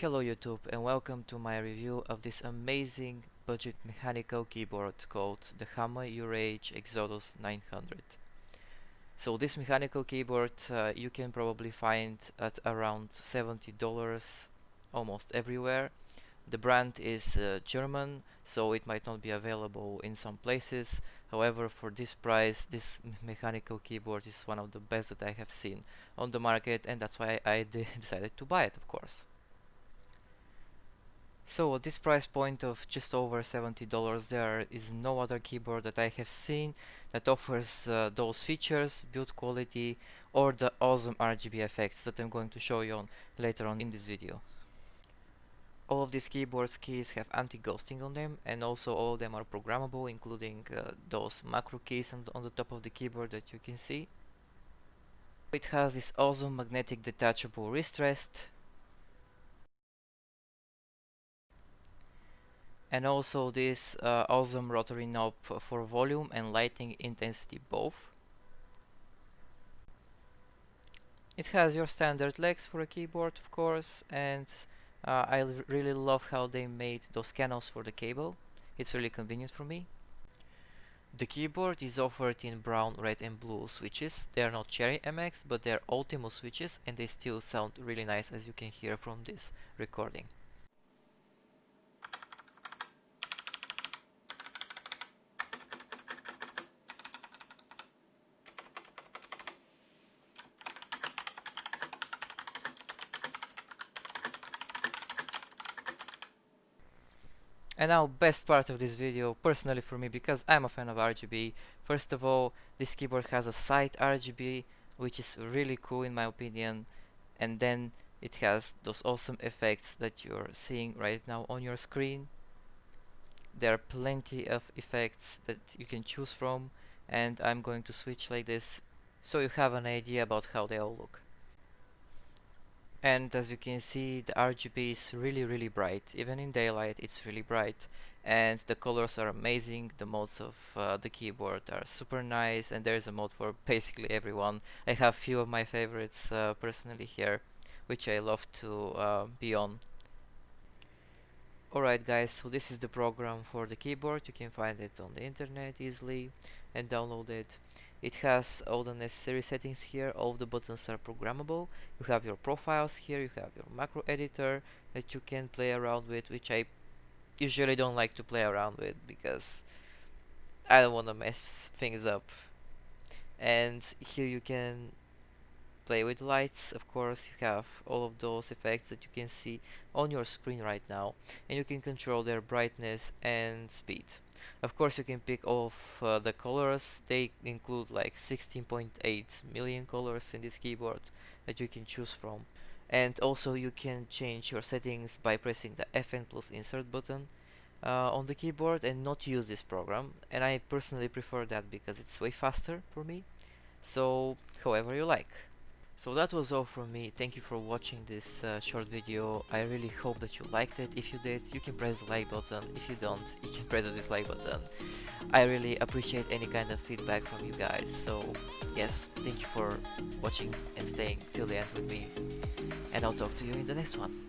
Hello YouTube and welcome to my review of this amazing budget mechanical keyboard called the Hama uRage Exodus 900. So this mechanical keyboard you can probably find at around $70 almost everywhere. The brand is German, so it might not be available in some places. However, for this price, this mechanical keyboard is one of the best that I have seen on the market, and that's why I decided to buy it, of course. So at this price point of just over $70, there is no other keyboard that I have seen that offers those features, build quality, or the awesome RGB effects that I'm going to show you on later on in this video. All of these keyboards keys have anti-ghosting on them, and also all of them are programmable, including those macro keys on the top of the keyboard that you can see. It has this awesome magnetic detachable wrist rest, and also this awesome rotary knob for volume and lighting intensity both. It has your standard legs for a keyboard, of course, and I really love how they made those canals for the cable. It's really convenient for me. The keyboard is offered in brown, red and blue switches. They are not Cherry MX, but they are Ultimo switches, and they still sound really nice, as you can hear from this recording. And now, best part of this video, personally for me, because I'm a fan of RGB. First of all, this keyboard has a side RGB, which is really cool in my opinion, and then it has those awesome effects that you're seeing right now on your screen. There are plenty of effects that you can choose from, and I'm going to switch like this so you have an idea about how they all look. And as you can see, the RGB is really bright. Even in daylight it's really bright, and the colors are amazing. The modes of the keyboard are super nice, and there's a mode for basically everyone. I have few of my favorites personally here, which I love to be on. Alright guys, so this is the program for the keyboard. You can find it on the internet easily and download it. It has all the necessary settings here. All of the buttons are programmable. You have your profiles here, you have your macro editor that you can play around with, which I usually don't like to play around with because I don't want to mess things up. And here you can play with lights. Of course, you have all of those effects that you can see on your screen right now, and you can control their brightness and speed. Of course, you can pick all of the colors. They include like 16.8 million colors in this keyboard that you can choose from. And also you can change your settings by pressing the FN plus insert button on the keyboard and not use this program. And I personally prefer that because it's way faster for me. So however you like. So that was all from me. Thank you for watching this short video. I really hope that you liked it. If you did, you can press the like button. If you don't, you can press the dislike button. I really appreciate any kind of feedback from you guys. So yes, thank you for watching and staying till the end with me. And I'll talk to you in the next one.